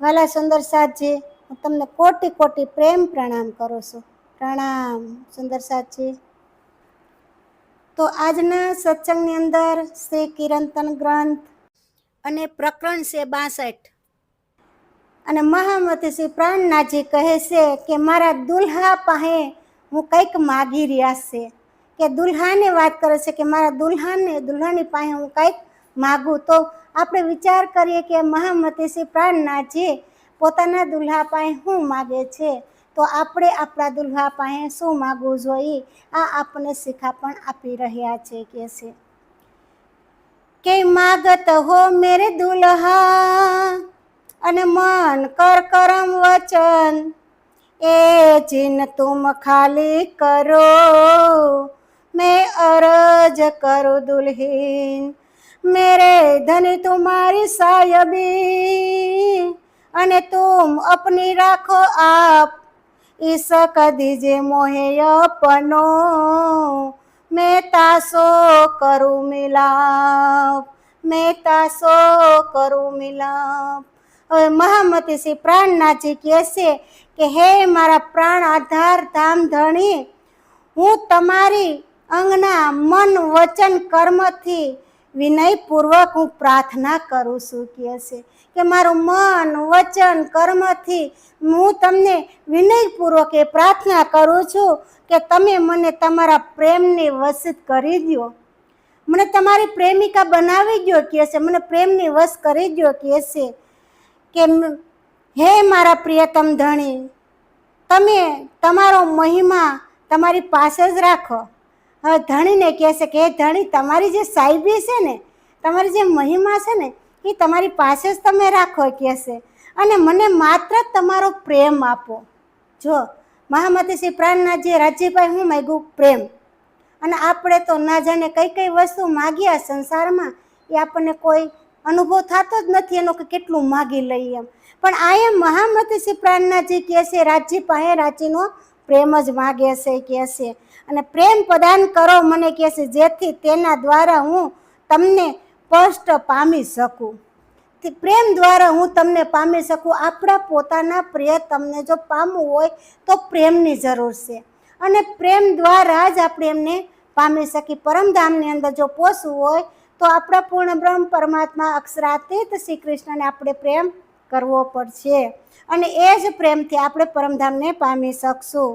વાલા સુંદર સાથજી, હું તમને કોટી કોટી પ્રેમ પ્રણામ કરું છું. પ્રણામ સુંદર સાથજી. તો આજના સત્સંગની અંદર શ્રી કિરંતન ગ્રંથ અને પ્રકરણ છે 62. અને મહામતી શ્રી પ્રાણનાથજી કહે છે કે મારા દુલ્હા પાસે હું કંઈક માગી રહ્યા છે, કે દુલ્હાની વાત કરે છે કે મારા દુલ્હાની પાસે હું કંઈક માગું. તો આપણે વિચાર કરીએ કે મહામતી શ્રી પ્રાણનાથજી પોતાના દુલ્હા પાસે શું માગે છે, તો આપણે આપણા દુલ્હા પાસે શું માગવું જોઈએ આ આપણને શીખા પણ આપી રહ્યા છે. કે માગત હો મેરે દુલ્હા અને મન કર કરમ વચન, એ જીન તુમ ખાલી કરો मैं अरज करो दुल्हीन, मेरे धनी तुम्हारी सायबी અને तुम अपनी રાખો आप, ईसक दीजे मोहे अपनो मैं तासो करूँ मिलाप, मैं तासो करूँ मिलाप. હવે મહામતી શ્રી પ્રાણનાથજી કહે છે કે હે મારા પ્રાણ આધાર ધામ ધણી, હું તમારી અંગના મન વચન કર્મથી વિનયપૂર્વક હું પ્રાર્થના કરું છું. કહે છે કે મારું મન વચન કર્મથી હું તમને વિનયપૂર્વક એ પ્રાર્થના કરું છું કે તમે મને તમારા પ્રેમને વશિત કરી દો, મને તમારી પ્રેમિકા બનાવી દો. કહે છે મને પ્રેમની વશ કરી દો. કહે છે કે હે મારા પ્રિયતમ ધણી, તમે તમારો મહિમા તમારી પાસે જ રાખો. હવે ધણીને કહે છે કે હે ધણી, તમારી જે સાહેબી છે ને, તમારી જે મહિમા છે ને, એ તમારી પાસે જ તમે રાખો. કહે છે અને મને માત્ર તમારો પ્રેમ આપો. જો મહામતી શ્રી પ્રાણનાથજી રાજ્યભાઈ હું માગ્યું પ્રેમ, અને આપણે તો ના જાણે કઈ કઈ વસ્તુ માગ્યા સંસારમાં એ આપણને કોઈ અનુભવ થતો જ નથી એનો કે કેટલું માગી લઈએ એમ. પણ આ એમ મહામતી શ્રી પ્રાણનાથજી કહે છે રાજ્ય પાસે રાજીનો પ્રેમ જ માગે છે. કહે છે અને પ્રેમ પ્રદાન કરો મને. કહે છે જેથી તેના દ્વારા હું તમને સ્પષ્ટ પામી શકું, પ્રેમ દ્વારા હું તમને પામી શકું. આપણા પોતાના પ્રિય તમને જો પામવું હોય તો પ્રેમની જરૂર છે, અને પ્રેમ દ્વારા જ આપણે એમને પામી શકીએ. પરમધામની અંદર જો પહોંચવું હોય તો આપણા પૂર્ણ બ્રહ્મ પરમાત્મા અક્ષરાતીત શ્રી કૃષ્ણને આપણે પ્રેમ કરવો પડશે, અને એ જ પ્રેમથી આપણે પરમધામને પામી શકશું.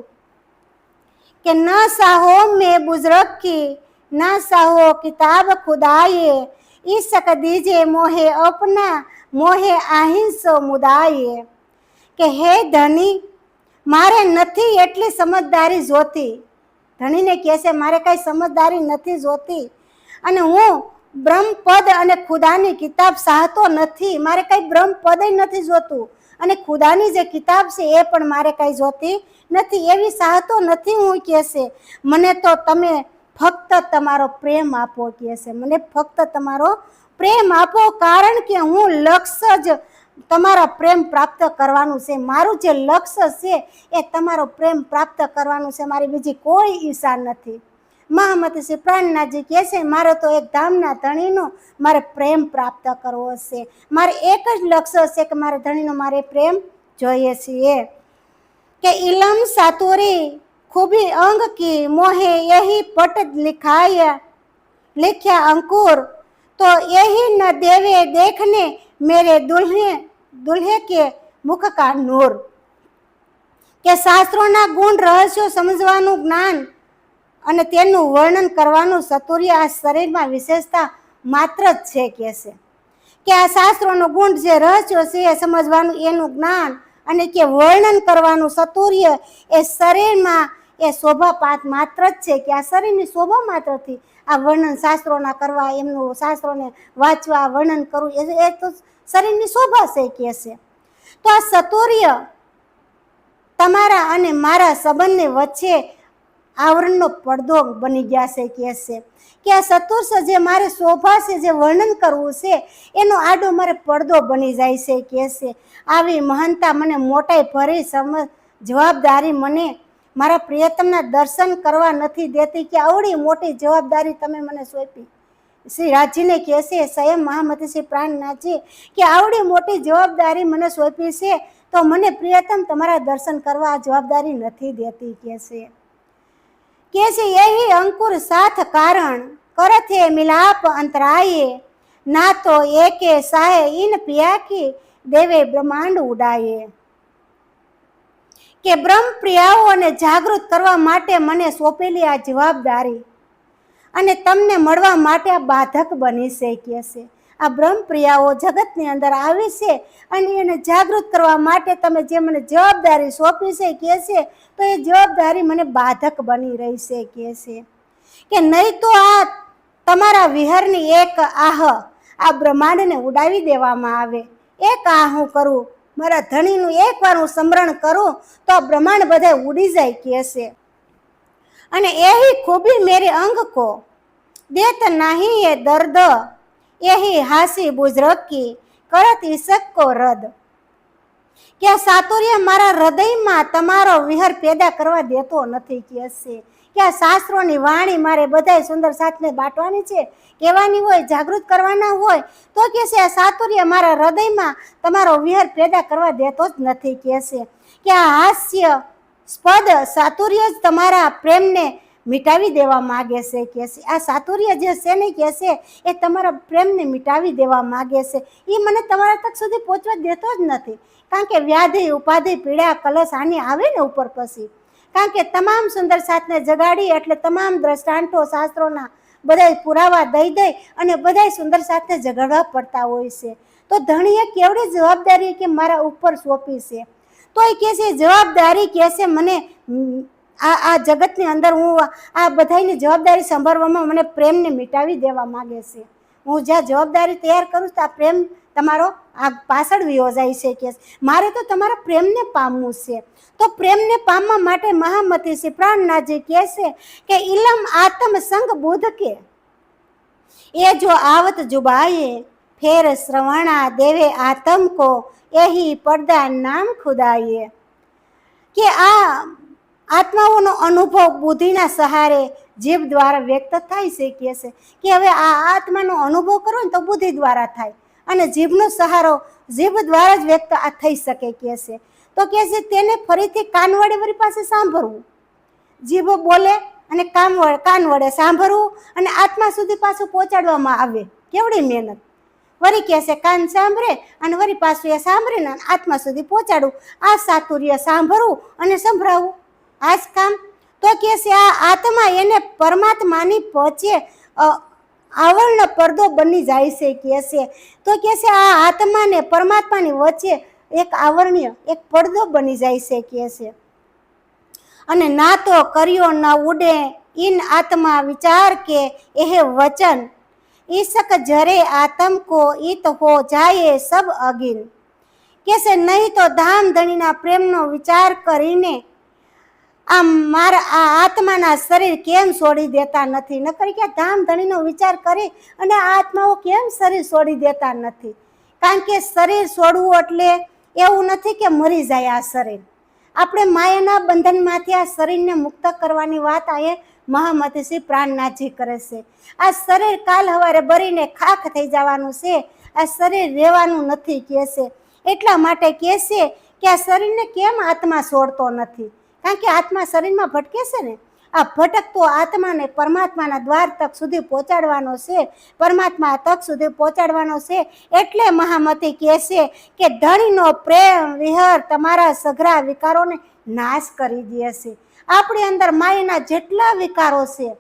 કે ન સાહો મેં બુઝરગ કી, ન સાહો કિતાબ ખુદાયે, ઈશક દીજે મોહે અપના, મોહે આહિંસો મુદાયે. કે હે ધણી, મારે નથી એટલી સમજદારી જોતી. ધણીને કહે છે મારે કાંઈ સમજદારી નથી જોતી, અને હું બ્રહ્મપદ અને ખુદાની કિતાબ ચાહતો નથી. મારે કાંઈ બ્રહ્મપદ નથી જોતું, અને ખુદાની જે કિતાબ છે એ પણ મારે કાંઈ જોતી નથી, એવી ચાહતો નથી હું. કહે છે મને તો તમે ફક્ત તમારો પ્રેમ આપો. કહે છે મને ફક્ત તમારો પ્રેમ આપો, કારણ કે હું લક્ષ્ય જ તમારા પ્રેમ પ્રાપ્ત કરવાનું છે. મારું જે લક્ષ્ય છે એ તમારો પ્રેમ પ્રાપ્ત કરવાનું છે, મારી બીજી કોઈ ઈચ્છા નથી. મહામતી શ્રી પ્રાણનાથજી કહે છે મારે તો એક ધામના ધણીનો મારે પ્રેમ પ્રાપ્ત કરવો છે. મારે એક જ લક્ષ્ય છે કે મારે ધણીનો મારે પ્રેમ જોઈએ છીએ. કે ઇલમ સાતુરી ખૂબી અંગ કી મોહે યહી પટ लिख्या अंकुर, तो यही न देवे देखने मेरे दुल्हे के मुख का नूर. કે શાસ્ત્રોના ગુણ રહસ્યો સમજવાનું જ્ઞાન અને તેનું વર્ણન કરવાનું ચાતુર્ય આ શરીરમાં વિશેષતા માત્ર જ છે. કહે છે કે આ શાસ્ત્રોનો ગુણ જે રહસ્યો છે એ સમજવાનું એનું જ્ઞાન અને કે વર્ણન કરવાનું ચાતુર્ય એ શરીરમાં એ શોભાપાત માત્ર જ છે. કે આ શરીરની શોભા માત્રથી આ વર્ણન શાસ્ત્રોના કરવા, એમનું શાસ્ત્રોને વાંચવા, વર્ણન કરવું એ તો શરીરની શોભા છે. કહે છે તો આ ચાતુર્ય તમારા અને મારા સંબંધની વચ્ચે આવરણનો પડદો બની ગયા છે. કહે છે કે આ ચતુર્થ જે મારે શોભા છે, જે વર્ણન કરવું છે, એનો આડો મારે પડદો બની જાય છે. કહે છે આવી મહાનતા મને મોટાઈ ભરી જવાબદારી મને મારા પ્રિયતમના દર્શન કરવા નથી દેતી. કે આવડી મોટી જવાબદારી તમે મને સોંપી, શ્રી રાજજીને કહે છે સ્વયં મહામતી શ્રી પ્રાણનાથજી કે આવડી મોટી જવાબદારી મને સોંપી છે તો મને પ્રિયતમ તમારા દર્શન કરવા આ જવાબદારી નથી દેતી કે છે यही अंकुर साथ कारण करथे मिलाप अंतराये ना तो एके साहे इन पिया की देवे બ્રહ્માંડ ઉડાયે કે બ્રહ્મ પ્રિયાઓને જાગૃત કરવા માટે મને સોંપેલી આ જવાબદારી અને તમને મળવા માટે આ બાધક બની છે કે છે આ બ્રહ્મ પ્રિયાઓ જગતની અંદર આવી છે અને એને જાગૃત કરવા માટે તમે જે મને જવાબદારી સોંપી છે કે છે તો એ જવાબદારી મને બાધક બની રહી છે કે નહીં તો આ તમારા વિહરની એક આહ આ બ્રહ્માંડને ઉડાવી દેવામાં આવે એક આહ હું કરું મારા ધણીનું એકવાર હું સ્મરણ કરું તો આ બ્રહ્માંડ બધા ઉડી જાય કે છે અને એહી ખૂબી મેરે અંગ કો દેત નહીં એ દર્દ એહી હાસી બુઝરકી કરત ઈસક કો રદ કે આ સાતુર્ય મારા હૃદયમાં તમારો વિહર પેદા કરવા દેતો નથી કે છે આ શાસ્ત્રોની વાણી મારે બધા સુંદર સાથને બાંટવાની છે કહેવાની હોય જાગૃત કરવાના હોય તો કે છે આ સાતુર્ય મારા હૃદયમાં તમારો વિહર પેદા કરવા દેતો જ નથી કે આ હાસ્ય સ્પદ સાતુર્ય જ તમારા પ્રેમને મિટાવી દેવા માગે છે કે આ સાતુર્ય જે છે ને કે છે એ તમારા પ્રેમને મિટાવી દેવા માગે છે એ મને તમારા તક સુધી પહોંચવા દેતો જ નથી કારણ કે વ્યાધિ ઉપાધિ પીડા કલશ આની આવે ને ઉપર પછી કારણ કે તમામ સુંદર સાથને જગાડી એટલે તમામ દ્રષ્ટાંતો શાસ્ત્રોના બધા પુરાવા દઈ અને બધા સુંદર સાથને જગાડવા પડતા હોય છે તો ધણીએ કેવડી જવાબદારી કે મારા ઉપર સોંપી છે તો એ કહે છે જવાબદારી કહે છે મને આ જગતની અંદર હું આ બધાની જવાબદારી સંભાળવામાં મને પ્રેમને મિટાવી દેવા માંગે છે હું જ્યાં જવાબદારી તૈયાર કરું તો આ પ્રેમ તમારો આ પાછળ વિયો જાય છે કે મારે તો તમારા પ્રેમને પામવું છે તો પ્રેમને પામવા માટે મહામતી શ્રી પ્રાણનાથજી કહે છે કે ઇલમ આત્મ સંગ બુધ કે એ જો આવત જુબાએ ફેર શ્રવણા દેવે આત્મ કો એહી પડદા નામ ખુદાએ કે આ આત્માઓનો અનુભવ બુદ્ધિના સહારે જીભ દ્વારા વ્યક્ત થાય છે કે હવે આ આત્માનો અનુભવ કરો ને તો બુદ્ધિ દ્વારા થાય અને જીભનો સહારો જીભ દ્વારા જ વ્યક્ત આ થઈ શકે કે છે તો કે છે તેને ફરીથી કાન વડે વળી પાસે સાંભળવું જીભ બોલે અને કાન વડે સાંભળવું અને આત્મા સુધી પાછું પહોંચાડવામાં આવે કેવડી મહેનત વળી કહે છે કાન સાંભળે અને વળી પાછું એ સાંભળીને આત્મા સુધી પહોંચાડવું આ સાતુર્ય સાંભળવું અને સંભળાવવું આ જ કામ તો કે છે આ આત્મા એને પરમાત્માની પહોંચે આવરણ પડદો બની જાય છે કે છે તો કે છે આ આત્માને પરમાત્માની વચ્ચે એક આવરણ્ય એક પડદો બની જાય છે કે છે અને ના તો કર્યો ન ઉડે ઇન આત્મા વિચાર કે એહ વચન ઈસક જરે આત્મ કો ઈત હો જાય સબ અગિન કે છે નહીં તો ધામ ધણીના પ્રેમનો વિચાર કરીને આમ મારા આ આત્માના શરીર કેમ છોડી દેતા નથી નકર કે ધામ ધણીનો વિચાર કરી અને આ આત્માઓ કેમ શરીર છોડી દેતા નથી કારણ કે શરીર છોડવું એટલે એવું નથી કે મરી જાય આ શરીર આપણે માયાના બંધનમાંથી આ શરીરને મુક્ત કરવાની વાત અહીંયા મહામતી શ્રી પ્રાણનાથજી કરે છે આ શરીર કાલ હવારે બરીને ખાખ થઈ જવાનું છે આ શરીર રહેવાનું નથી કે છે એટલા માટે કહે છે કે આ શરીરને કેમ આત્મા છોડતો નથી કારણ કે આત્મા શરીરમાં ભટકે છે ને આ ભટકતો આત્માને પરમાત્માના દ્વાર તક સુધી પહોંચાડવાનો છે પરમાત્મા તક સુધી પહોંચાડવાનો છે એટલે મહામતી કહે છે કે ધણીનો પ્રેમ વિહર તમારા સઘળા વિકારોને નાશ કરી દે છે આપણી અંદર માયાના જેટલા વિકારો છે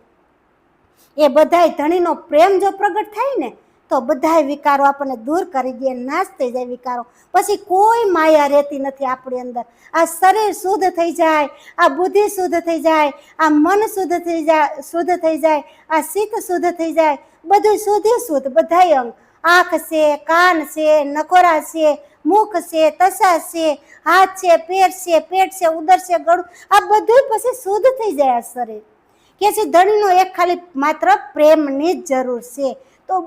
એ બધાય ધણીનો પ્રેમ જો પ્રગટ થાય ને તો બધાય વિકારો આપણને દૂર કરી દે નાશ થઈ જાય વિકારો પછી કોઈ માયા રહેતી નથી આપણી અંદર આ શરીર શુદ્ધ થઈ જાય આ બુદ્ધિ શુદ્ધ થઈ જાય આ મન શુદ્ધ થઈ જાય આ ચિત્ત શુદ્ધ થઈ જાય બધું શુદ્ધ બધાય અંગ આંખ છે કાન છે નકોરા છે મુખ છે તસા છે હાથ છે પેટ છે ઉદર છે ગળું આ બધું પછી શુદ્ધ થઈ જાય આ શરીર કે છે ધણીનો એક ખાલી માત્ર પ્રેમની જ જરૂર છે તો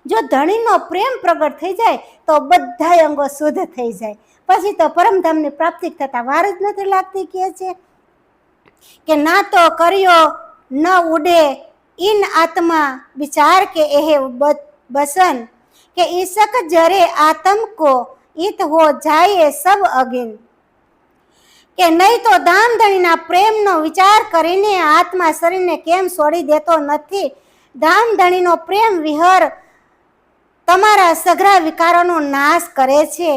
જો ધણીનો પ્રેમ પ્રગટ થઈ જાય તો બધા અંગો શુદ્ધ થઈ જાય પછી તો પરમધામની પ્રાપ્તિ થતા વાર જ નથી લાગતી કે છે કે ના તો કર્યો न उड़े इन आत्मा विचार के एह बसन કે ઈશક જરે આતમ કો ઈત હો જાય સબ અગિન કે નહીં તો ધામધણીના પ્રેમનો વિચાર કરીને આત્મા શરીરને કેમ છોડી દેતો નથી. ધામધણીનો પ્રેમ વિહર તમારા સઘળા વિકારોનો નાશ કરે છે.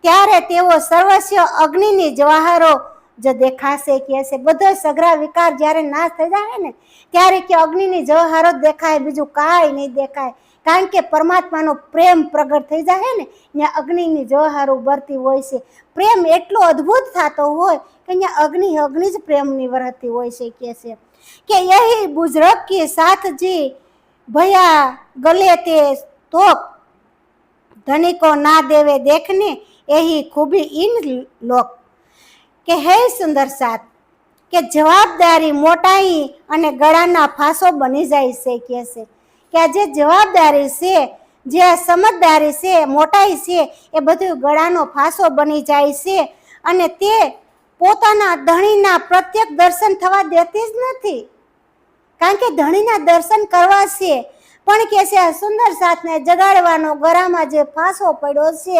ત્યારે તેઓ સર્વસ્વ અગ્નિની જવાહરો જ દેખાશે કે છે. બધો સઘળા વિકાર જ્યારે નાશ થઈ જાય ને ત્યારે કે અગ્નિની જવાહરો જ દેખાય, બીજું કાંઈ નહીં દેખાય. કારણ કે પરમાત્માનો પ્રેમ પ્રગટ થઈ જાય ને ત્યાં અગ્નિની જવાહરો ઉભરતી હોય છે. પ્રેમ એટલો અદ્ભુત થતો હોય કે અહીંયા અગ્નિ જ પ્રેમની વરસતી હોય છે કે યહી બુઝરગ કી સાથ જી ભયા ગલે તે તોપ ધણી કો ના દેવે દેખને यही खूबी इन लोक કે હે સુંદર સાથ કે જવાબદારી મોટાઈ અને ગળાના ફાંસો બની જાય છે કે આ જે જવાબદારી છે, જે સમજદારી છે, મોટાઈ છે એ બધું ગળાનો ફાંસો બની જાય છે અને તે પોતાના ધણીના પ્રત્યેક દર્શન થવા દેતી જ નથી. કારણ કે ધણીના દર્શન કરવા છે પણ કે છે આ સુંદર સાથને જગાડવાનો ગળામાં જે ફાંસો પડ્યો છે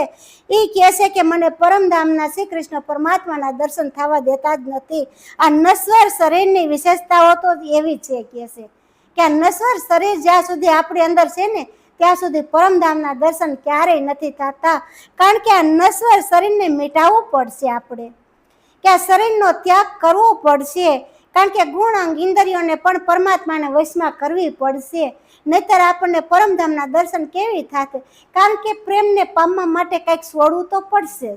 એ કહે છે કે મને પરમધામના શ્રી કૃષ્ણ પરમાત્માના દર્શન થવા દેતા જ નથી. આ નશ્વર શરીરની વિશેષતાઓ તો એવી છે કે આ નશ્વર શરીર જ્યાં સુધી આપણી અંદર છે ને ત્યાં સુધી પરમધામના દર્શન ક્યારેય નથી થતા. કારણ કે આ નશ્વર શરીરને મિટાવવું પડશે આપણે, કે આ શરીરનો ત્યાગ કરવો પડશે. કારણ કે ગુણ અંગ ઇન્દ્રિયોને પણ પરમાત્માને વશમાં કરવી પડશે, નહીતર આપણને પરમધામના દર્શન કેવી થશે? કારણ કે પ્રેમને પામવા માટે કંઈક છોડવું તો પડશે.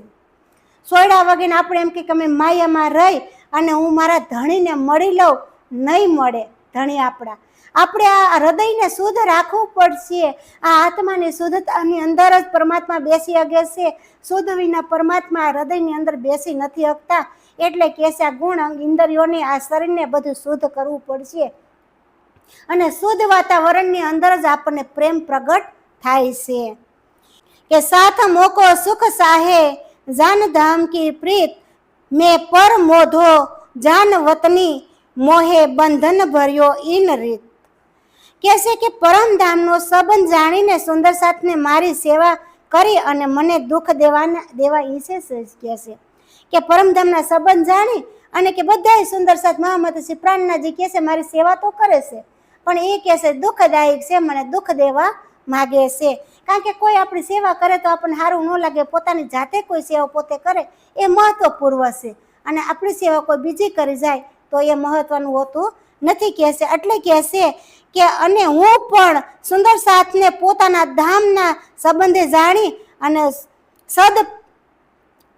છોડ્યા વગર આપણે એમ કે અમે માયામાં રહી અને હું મારા ધણીને મળી લઉં, નહીં મળે. ધણી આપણે આ હૃદયને શુદ્ધ રાખવું પડશે. આ આત્માની શુદ્ધતાની અંદર જ પરમાત્મા બેસી શકે છે. શુદ્ધ વિના પરમાત્મા હૃદયની અંદર બેસી નથી શકતા. એટલે કે આ ગુણ અંગ ઇન્દ્રિયોને આ શરીરને બધું શુદ્ધ કરવું પડશે અને શુદ્ધ વાતાવરણની અંદર જ આપણને પ્રેમ પ્રગટ થાય છે કે સાથ મોકો સુખ સાહે જાન ધામ કી પ્રીત મેં પર મોધો જાન વતની મોહે બંધન ભર્યો ઇન રીત. કહેશે કે પરમધામનો સંબંધ જાણીને સુંદર સાથને મારી સેવા કરી અને મને દુઃખ દેવા ઈચ્છે છે કે પરમધામના સંબંધ જાણી અને કે બધાય સુંદર સાથ મહામતી શ્રી પ્રાણનાથજી કહે છે મારી સેવા તો કરે છે પણ એ કહે છે દુઃખદાયક છે, મને દુઃખ દેવા માગે છે. કારણ કે કોઈ આપણી સેવા કરે તો આપણને સારું ન લાગે. પોતાની જાતે કોઈ સેવા પોતે કરે એ મહત્વપૂર્ણ છે અને આપણી સેવા કોઈ બીજી કરી જાય તો એ મહત્વનું હોતું નથી કહે છે. એટલે કહે છે કે અને હું પણ સુંદર સાથને પોતાના ધામના સંબંધે જાણી અને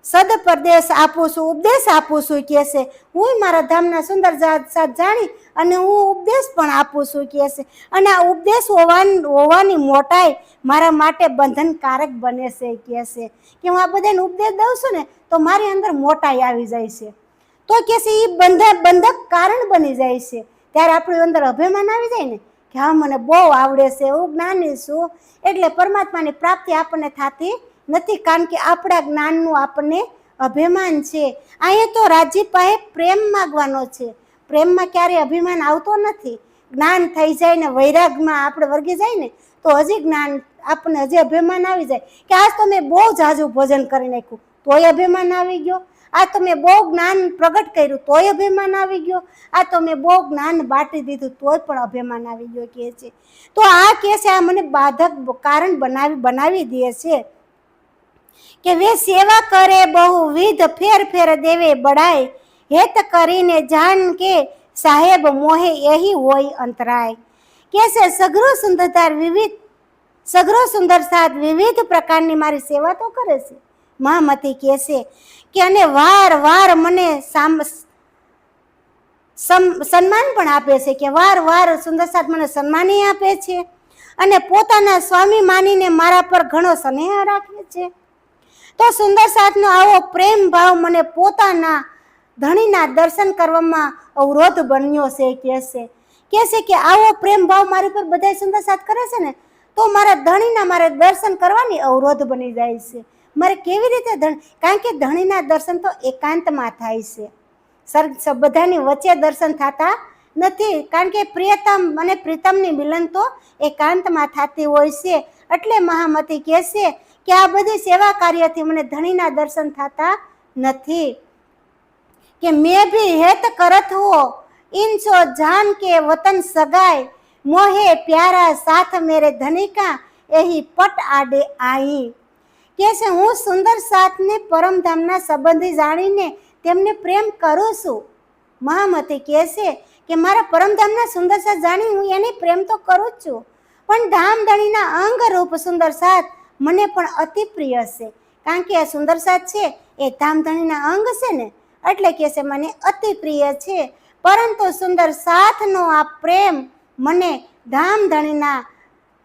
સદપદેશ આપું છું, ઉપદેશ આપું છું કહે છે. હું મારા ધામના સુંદર સાથ જાણી અને હું ઉપદેશ પણ આપું છું કહે છે. અને આ ઉપદેશ હોવાની મોટાઈ મારા માટે બંધનકારક બને છે કહે છે કે હું આ બધાને ઉપદેશ દઉં છું ને તો મારી અંદર મોટાઈ આવી જાય છે. તો કહે છે એ બંધક કારણ બની જાય છે. ત્યારે આપણી અંદર અભિમાન આવી જાય ને કે હા મને બહુ આવડે છે, હું જ્ઞાની છું, એટલે પરમાત્માની પ્રાપ્તિ આપણને થતી નથી. કારણ કે આપણા જ્ઞાનનું આપણને અભિમાન છે. અહીંયા તો રાજી પાસે પ્રેમ માગવાનો છે. પ્રેમમાં ક્યારેય અભિમાન આવતો નથી. જ્ઞાન થઈ જાય ને વૈરાગમાં આપણે વર્ગી જાય ને તો હજી જ્ઞાન આપણને હજી અભિમાન આવી જાય કે આજ તો મેં બહુ ઝાઝું ભોજન કરી નાખ્યું તોય અભિમાન આવી ગયો, આ તો મેં બહુ જ્ઞાન પ્રગટ કર્યું તોય અભિમાન આવી ગયો, આ તો મેં બહુ જ્ઞાન બાટી દીધું તોય પણ અભિમાન આવી ગયો કહે છે. તો આ કહે છે આ મને બાધક કારણ બનાવી દે છે કે વે સેવા કરે બહુવિધ ફેર દેવે બડાય હેત કરીને જાન કે સાહેબ મોહે यही હોય અંતરાય. કે છે સઘળો સુંદર સાથ વિવિધ પ્રકારની મારી સેવા તો કરે છે. મહામતી કહે છે કે અને વાર મને સન્માન પણ આપે છે કે વાર સુંદર સાથ મને સન્માન આપે છે અને પોતાના સ્વામી માનીને મારા પર ઘણો સ્નેહ રાખે છે. તો સુંદર સાથનો આવો પ્રેમ ભાવ મને પોતાના ધણીના દર્શન કરવામાં અવરોધ બન્યો છે કહે છે કે આવો પ્રેમ ભાવ મારી પર બધા સુંદર સાથ કરે છે ને તો મારા ધણીના મારે દર્શન કરવાની અવરોધ બની જાય છે. મારે કેવી રીતે કારણ કે ધણીના દર્શન તો એકાંતમાં થાય છે, બધાની વચ્ચે દર્શન થતા નથી, કારણ કે પ્રિયતમ અને પ્રીતમની મિલન તો એકાંતમાં થતી હોય છે. એટલે મહામતી કહે છે કે આ બધી સેવા કાર્યથી મને ધણીના દર્શન થતા નથી. કે મેં ભી હેત કરત હો ઇનસો જાન કે વતન સગાય, મોહે પ્યારા સાથ મેરે ધનિકા એહી પટ આડે આઈ. કે છે હું સુંદર સાથને પરમધામના સંબંધી જાણીને તેમને પ્રેમ કરું છું. મહામતી કહે છે કે મારા પરમધામના સુંદર સાથ જાણી હું એને પ્રેમ તો કરું જ છું, પણ ધામધણીના અંગરૂપ સુંદર સાથ મને પણ અતિ પ્રિય છે. કારણ કે આ સુંદર સાથ છે એ ધામધણીના અંગ છે ને, એટલે કે છે મને અતિ પ્રિય છે. પરંતુ સુંદર સાથનો આ પ્રેમ મને ધામધણીના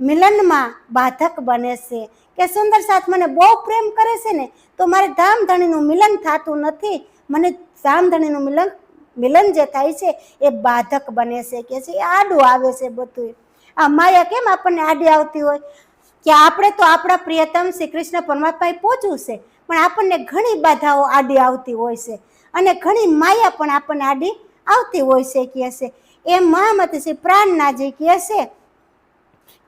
મિલનમાં બાધક બને છે. કે સુંદર સાથ મને બહુ પ્રેમ કરે છે ને, તો મારે ધામધણીનું મિલન થતું નથી. મને ધામધણીનું મિલન જે થાય છે એ બાધક બને છે. કે છે એ આડું આવે છે બધું. આ માયા કેમ આપણને આડી આવતી હોય કે આપણે તો આપણા પ્રિયતમ શ્રી કૃષ્ણ પરમાત્માએ પહોંચવું છે, પણ આપણને ઘણી બાધાઓ આડી આવતી હોય છે અને ઘણી માયા પણ આપણને આડી આવતી હોય છે. કહે છે એમ મહામતી શ્રી પ્રાણનાથજી કહે છે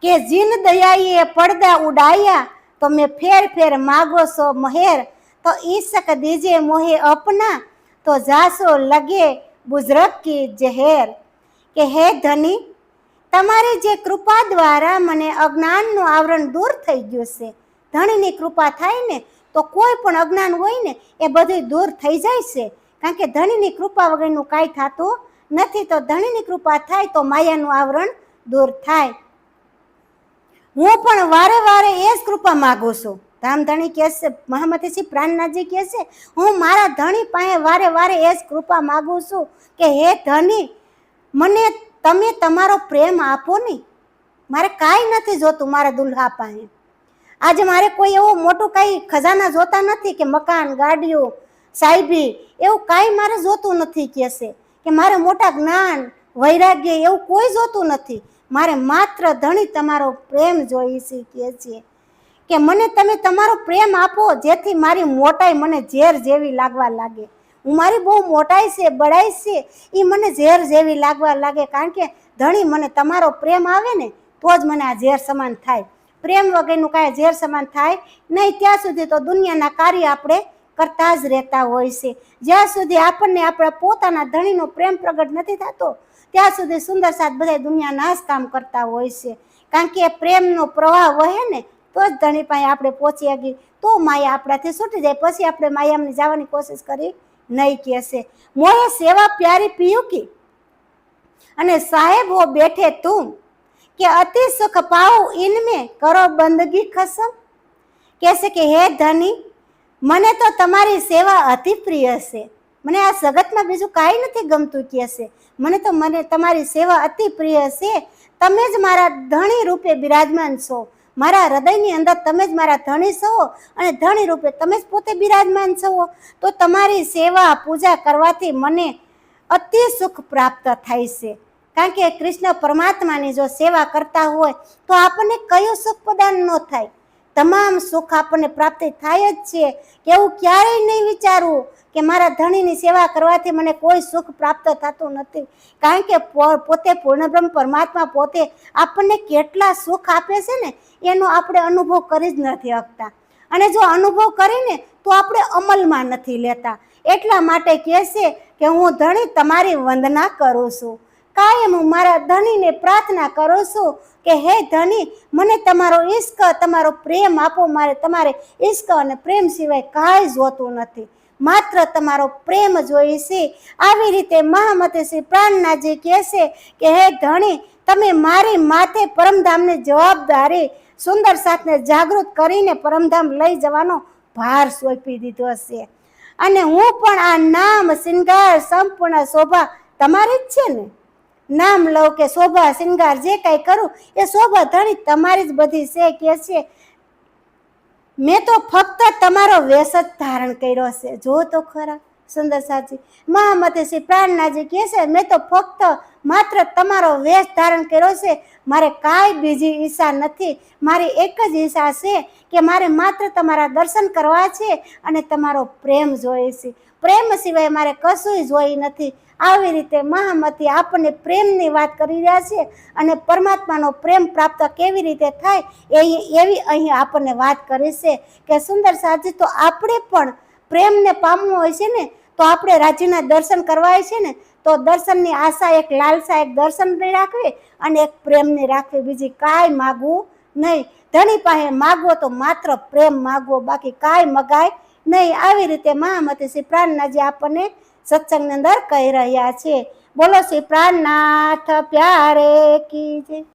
કે જીન દયાઈએ પડદા ઉડાયા, તો મેં ફેર ફેર માગો સો મહેર, તો ઈશક દીજે મોહે અપના, તો જાસો લગે બુઝરગ કી જહેર. કે હે ધની, તમારી જે કૃપા દ્વારા મને અજ્ઞાનનું આવરણ દૂર થઈ ગયું છે. ધણીની કૃપા થાય ને તો કોઈ પણ અજ્ઞાન હોય ને એ બધું દૂર થઈ જાય છે. કારણ કે ધણીની કૃપા વગરનું કાંઈ થતું નથી. તો ધણીની કૃપા થાય તો માયાનું આવરણ દૂર થાય. હું પણ વારે વારે એ જ કૃપા માગું છું. ધામધણી કહે છે, મહામતી શ્રી પ્રાણનાથજી કહે છે હું મારા ધણી પાસે વારે વારે એ જ કૃપા માગું છું કે હે ધણી, મને તમે તમારો પ્રેમ આપો ને. મારે કાંઈ નથી જોતું મારા દુલ્હા પાસે. આજે મારે કોઈ એવું મોટું કાંઈ ખજાના જોતા નથી કે મકાન, ગાડીઓ, સાહેબી, એવું કાંઈ મારે જોતું નથી. કહે છે કે મારે મોટા જ્ઞાન, વૈરાગ્ય એવું કોઈ જોતું નથી. મારે માત્ર ધણી તમારો પ્રેમ જોઈએ છે. કહે છે કે મને તમે તમારો પ્રેમ આપો, જેથી મારી મોટાઈ મને ઝેર જેવી લાગવા લાગે. હું મારી બહુ મોટાઈ છે, બડાઈ છે, એ મને ઝેર જેવી લાગવા લાગે. કારણ કે ધણી મને તમારો પ્રેમ આવે ને તો જ મને આ ઝેર સમાન થાય. પ્રેમ વગરનું કાંઈ ઝેર સમાન થાય નહીં. ત્યાં સુધી તો દુનિયાના કાર્ય આપણે કરતા જ રહેતા હોય છે. જ્યાં સુધી આપણને આપણા પોતાના ધણીનો પ્રેમ પ્રગટ નથી થતો ત્યાં સુધી સુંદર સાથ બધા દુનિયાના જ કામ કરતા હોય છે. કારણ કે પ્રેમનો પ્રવાહ વહે ને તો જ ધણી પાસે આપણે પહોંચી શકીએ. તો માયા આપણાથી છૂટી જાય. પછી આપણે માયામાં જવાની કોશિશ કરી નહીં. કહે છે મોહે સેવા પ્યારી પિયું કી અને સાહેબ હો બેઠે તું, કે અતિ સુખ પાઉ ઇનમે કરો બંદગી ખસમ. કહે છે કે હે ધની, મને તો તમારી સેવા અતિ પ્રિય છે. મને આ જગતમાં બીજું કાંઈ નથી ગમતું. કહે છે મને તમારી સેવા અતિ પ્રિય છે. તમે જ મારા ધણી રૂપે બિરાજમાન છો. મારા હૃદયની અંદર તમે જ મારા ધણી છો અને ધણી રૂપે તમે જ પોતે બિરાજમાન છો. તો તમારી સેવા પૂજા કરવાથી મને અતિ સુખ પ્રાપ્ત થાય છે. કારણ કે કૃષ્ણ પરમાત્માની જો સેવા કરતા હોય તો આપણને કયું સુખ પ્રદાન ન થાય? તમામ સુખ આપણને પ્રાપ્તિ થાય જ છે. કે એવું ક્યારેય નહીં વિચારવું કે મારા ધણીની સેવા કરવાથી મને કોઈ સુખ પ્રાપ્ત થતું નથી. કારણ કે પોતે પૂર્ણબ્રહ્મ પરમાત્મા પોતે આપણને કેટલા સુખ આપે છે ને એનો આપણે અનુભવ કરી જ નથી શકતા. અને જો અનુભવ કરીને તો આપણે અમલમાં નથી લેતા. એટલા માટે કહે છે કે હું ધણી તમારી વંદના કરું છું. કાયમ હું મારા ધણીને પ્રાર્થના કરું છું કે હે ધણી, મને તમારો ઈશ્ક, તમારો પ્રેમ આપો. મારે તમારે ઈશ્ક અને પ્રેમ સિવાય કાંઈ જોતું નથી. માત્ર તમારો પ્રેમ જોઈએ છે. આવી રીતે મહામતી શ્રી પ્રાણનાથજી કહે છે કે હે ધણી, તમે મારી માથે પરમધામની જવાબદારી સુંદર સાથને જાગૃત કરીને પરમધામ લઈ જવાનો ભાર સોંપી દીધો છે. અને હું પણ આ નામ, શૃંગાર, સંપૂર્ણ શોભા તમારી જ છે ને. નામ લઉં કે શોભા શૃંગાર જે કાંઈ કરું એ શોભા ધણી તમારી જ બધી છે. કે છે મેં તો ફક્ત તમારો વેશ જ ધારણ કર્યો છે. જો તો ખરા સુંદર સાથી મહામતી શ્રી પ્રાણનાથજી કહે છે મેં તો ફક્ત માત્ર તમારો વેશ ધારણ કર્યો છે. મારે કાંઈ બીજી ઈચ્છા નથી. મારી એક જ ઈચ્છા છે કે મારે માત્ર તમારા દર્શન કરવા છે અને તમારો પ્રેમ જોઈએ છે. પ્રેમ સિવાય મારે કશું જોઈ નથી. આવી રીતે મહામતી આપણને પ્રેમની વાત કરી રહ્યા છે અને પરમાત્માનો પ્રેમ પ્રાપ્ત કેવી રીતે થાય એવી અહીં આપણને વાત કરી છે કે સુંદર સાજી તો આપણે પણ પ્રેમને પામવું હોય છે ને તો આપણે રાજ્યના દર્શન કરવા હોય છે ને તો દર્શનની આશા એક લાલસા એક દર્શનની રાખવી અને એક પ્રેમની રાખવી, બીજી કાંઈ માગવું નહીં. ધણી પાસે માગવો તો માત્ર પ્રેમ માગવો, બાકી કાંઈ મગાય નહીં. આવી રીતે મહામતી શ્રી પ્રાણનાથજી આપણને સત્સંગની અંદર કહી રહ્યા છે. બોલો શ્રી પ્રાણનાથ પ્યારે કી જય.